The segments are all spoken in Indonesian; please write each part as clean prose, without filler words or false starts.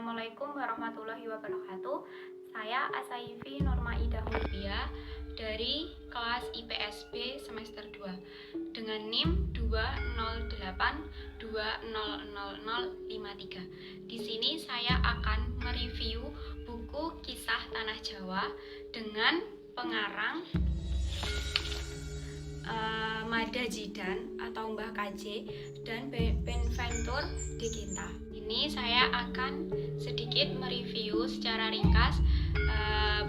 Assalamualaikum warahmatullahi wabarakatuh. Saya Asaifi Nurmaidah Murbia dari kelas IPSB semester 2 dengan NIM 208200053. Di sini saya akan mereview buku Kisah Tanah Jawa dengan pengarang Mada Jidan atau Mbah KJ dan Benventure de Quinta. Ini saya akan sedikit mereview secara ringkas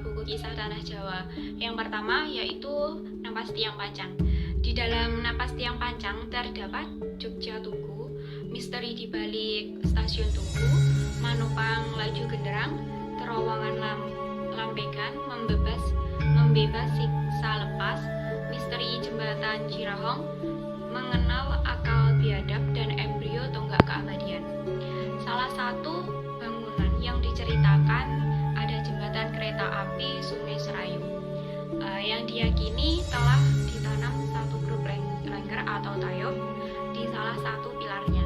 buku Kisah Tanah Jawa. Yang pertama yaitu Napas Tiang Pancang. Di dalam Napas Tiang Pancang terdapat Jogja Tugu, misteri di balik stasiun Tugu, Manopang Laju Genderang, terowongan Lambegan, membebas siksa lepas, misteri jembatan Cirahong, mengenal akal biadab, dan embrio tonggak keabadian. Salah satu bangunan yang diceritakan ada jembatan kereta api Sungai Serayu yang diyakini telah ditanam satu grup lengger atau tayog di salah satu pilarnya.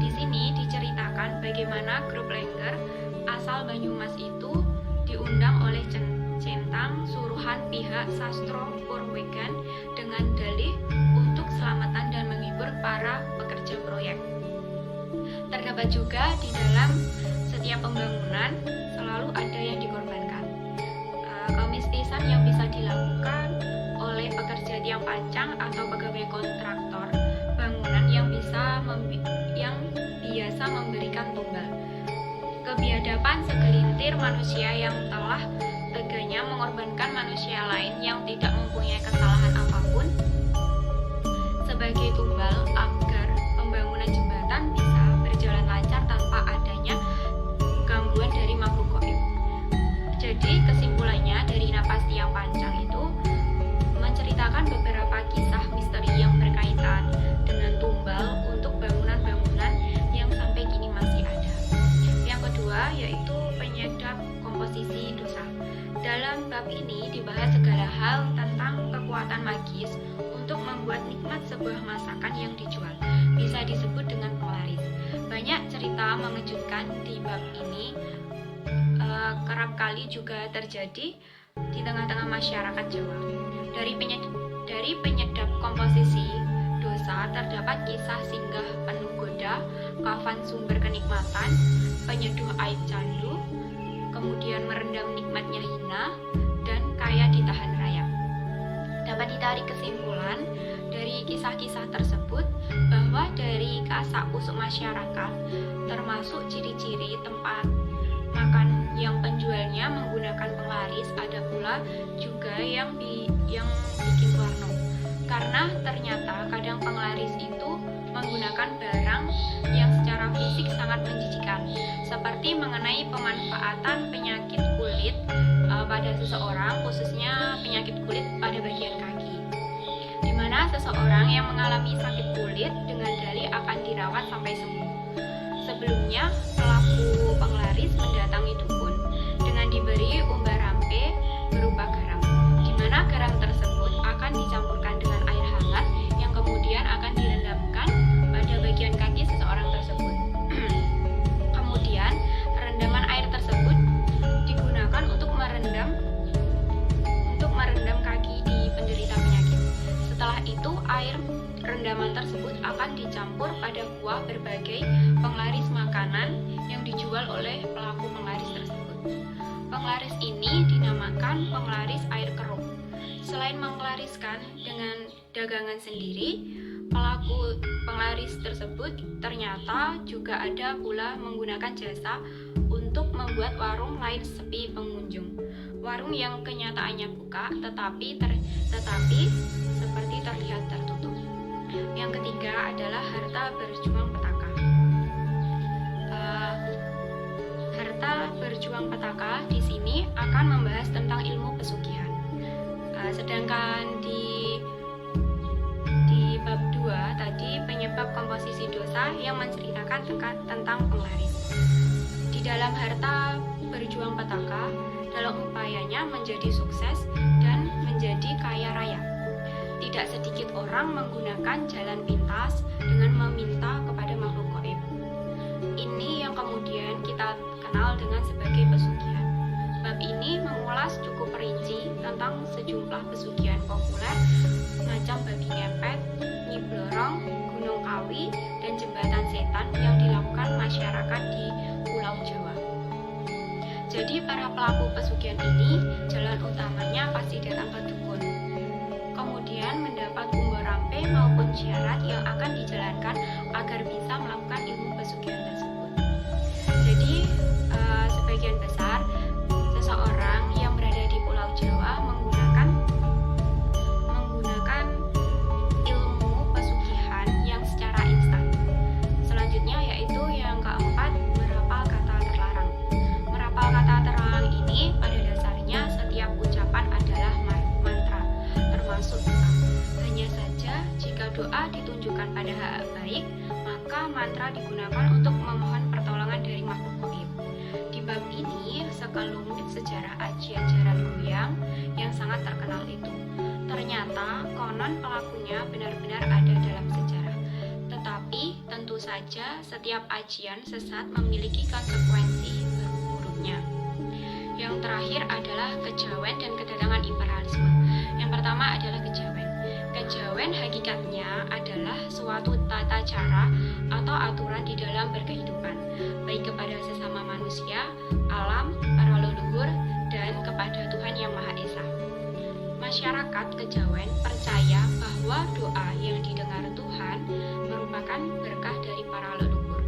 Di sini diceritakan bagaimana grup lengger asal Banyumas itu diundang oleh centang suruhan pihak Sastro Purwegan dengan dalih untuk keselamatan dan menghibur para pekerja proyek. Terdapat juga di dalam setiap pembangunan selalu ada yang dikorbankan. Kemistisan yang bisa dilakukan oleh pekerja tiang pancang atau pegawai kontraktor bangunan yang biasa memberikan tumbal. Kebiadaban segelintir manusia yang telah teganya mengorbankan manusia lain yang tidak mempunyai kesalahan apapun sebagai tumbal agar pembangunan jembatan bisa berjalan lancar tanpa adanya gangguan dari makhluk gaib. Jadi kesimpulannya dari Napas Tiang Pancang itu menceritakan beberapa kisah misteri yang berkaitan dengan tumbal untuk bangunan-bangunan yang sampai kini masih ada. Yang kedua yaitu penyedap komposisi dosa. Dalam bab ini dibahas segala hal tentang kekuatan magis untuk membuat nikmat sebuah masakan yang dijual. Bisa disebut dengan penglaris. Banyak cerita mengejutkan di bab ini kerap kali juga terjadi di tengah-tengah masyarakat Jawa. Dari penyedap komposisi dosa terdapat kisah singgah penuh goda, kafan sumber kenikmatan, penyeduh aib candu, kemudian merendam nikmatnya hina, dan kaya ditahan rayap. Dapat ditarik kesimpulan dari kisah-kisah tersebut bahwa dari kasak kusuk masyarakat termasuk ciri-ciri tempat makan yang penjualnya menggunakan penglaris, ada pula juga yang bikin warno. Karena ternyata kadang penglaris itu menggunakan barang yang secara fisik sangat menjijikan, seperti mengenai pemanfaatan penyakit kulit pada seseorang, khususnya penyakit kulit pada bagian kaki, di mana seseorang yang mengalami sakit kulit dengan dalih akan dirawat sampai sembuh. Sebelumnya, pelaku penglaris mendatangi dukun dengan diberi umbar rampe berupa garam, di mana garam tersebut akan dicampurkan dengan air hangat yang kemudian akan direndamkan pada bagian kaki seseorang tersebut. Kemudian, rendaman air tersebut digunakan untuk merendam kaki di penderita penyakit. Setelah itu, air rendaman tersebut akan dicampur pada kuah berbagai penglaris makanan yang dijual oleh pelaku penglaris tersebut. Penglaris ini dinamakan penglaris air keruh. Selain menglariskan dengan dagangan sendiri, pelaku penglaris tersebut ternyata juga ada pula menggunakan jasa untuk membuat warung lain sepi pengunjung. Warung yang kenyataannya buka tetapi seperti terlihat tertutup. Yang ketiga adalah harta berjuang petaka. Harta berjuang petaka di sini akan membahas tentang ilmu pesugihan. Sedangkan di bab 2 tadi penyebab komposisi dosa yang menceritakan tentang penglaris. Di dalam harta berjuang petaka, dalam upayanya menjadi sukses dan menjadi kaya raya, tidak sedikit orang menggunakan jalan pintas dengan meminta kepada makhluk gaib. Ini yang kemudian kita dikenal dengan sebagai pesugihan. Bab ini mengulas cukup rinci tentang sejumlah pesugihan populer macam babi ngepet, Nyi Blorong, Gunung Kawi, dan jembatan setan yang dilakukan masyarakat di Pulau Jawa. Jadi para pelaku pesugihan ini jalan utamanya pasti datang ke dukun. Kemudian mendapat umbar rampe maupun syarat yang akan dijalankan agar bisa melakukan ilmu pesugihan tersebut. Jadi sebagian besar seseorang yang berada di Pulau Jawa menggunakan ilmu pesugihan yang secara instan. Selanjutnya yaitu yang keempat, merapal kata terlarang. Merapal kata terlarang ini pada dasarnya setiap ucapan adalah mantra, termasuk doa. Hanya saja jika doa ditunjukkan pada hak baik, maka mantra digunakan untuk memohon pertolongan dari makhluk gaib. Di bab ini sekelumit sejarah ajian jaran goyang yang sangat terkenal itu. Ternyata konon pelakunya benar-benar ada dalam sejarah. Tetapi tentu saja setiap ajian sesat memiliki konsekuensi buruknya. Yang terakhir adalah kejawen dan kedatangan imperialisme. Yang pertama adalah kejawen. Kejawen hakikatnya adalah suatu tata cara atau aturan di dalam berkehidupan, baik kepada sesama manusia, alam, para leluhur, dan kepada Tuhan Yang Maha Esa. Masyarakat kejawen percaya bahwa doa yang didengar Tuhan merupakan berkah dari para leluhur.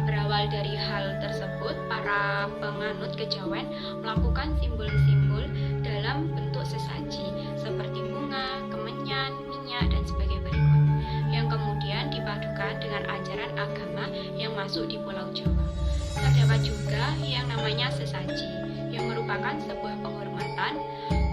Berawal dari hal tersebut, para penganut kejawen melakukan simbol-simbol dalam bentuk sesaji seperti bunga, kemenyan, minyak, dan sebagainya berikut, yang kemudian dipadukan dengan ajaran agama yang masuk di Pulau Jawa. Terdapat juga yang namanya sesaji, yang merupakan sebuah penghormatan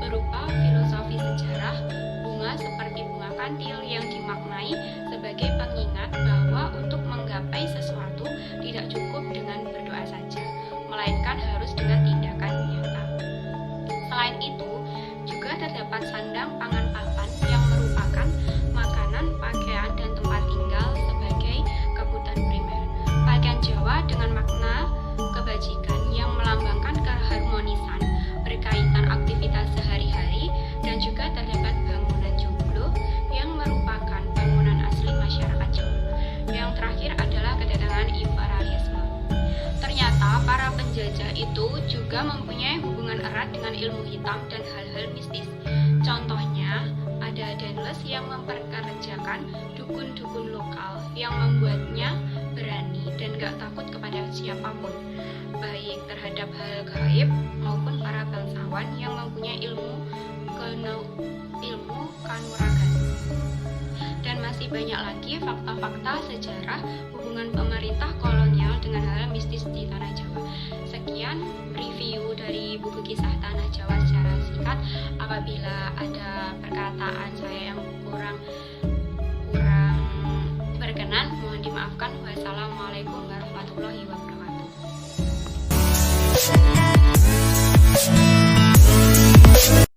berupa filosofi sejarah bunga seperti bunga kantil yang dimaknai sebagai pengingat bahwa untuk menggapai sesuatu tidak cukup dengan berdoa saja, melainkan harus dengan tindakan nyata. Selain itu, juga terdapat sandang pangan papan yang merupakan makanan, pakaian, dan tempat tinggal sebagai kebutuhan primer. Pakaian Jawa dengan makna kebajikan yang melambangkan keharmonisan berkaitan aktivitas sehari-hari, dan juga terdapat bangunan joglo yang merupakan bangunan asli masyarakat Jawa. Yang terakhir adalah kedatangan imperialisme. Ternyata para penjajah itu juga mempunyai hubungan erat dengan ilmu hitam dan hal-hal mistis. Contohnya, ada Daedalus yang memperkerjakan dukun-dukun lokal yang membuatnya berani dan gak takut kepada siapapun, baik terhadap hal gaib maupun para bangsawan yang mempunyai ilmu kanuragan. Dan masih banyak lagi fakta-fakta sejarah hubungan pemerintah kolonial dengan hal mistis di Tanah Jawa. Sekian review dari buku kisah Tanah Jawa secara singkat. Apabila ada perkataan saya yang kurang berkenan, mohon dimaafkan. Wassalamualaikum warahmatullahi wabarakatuh.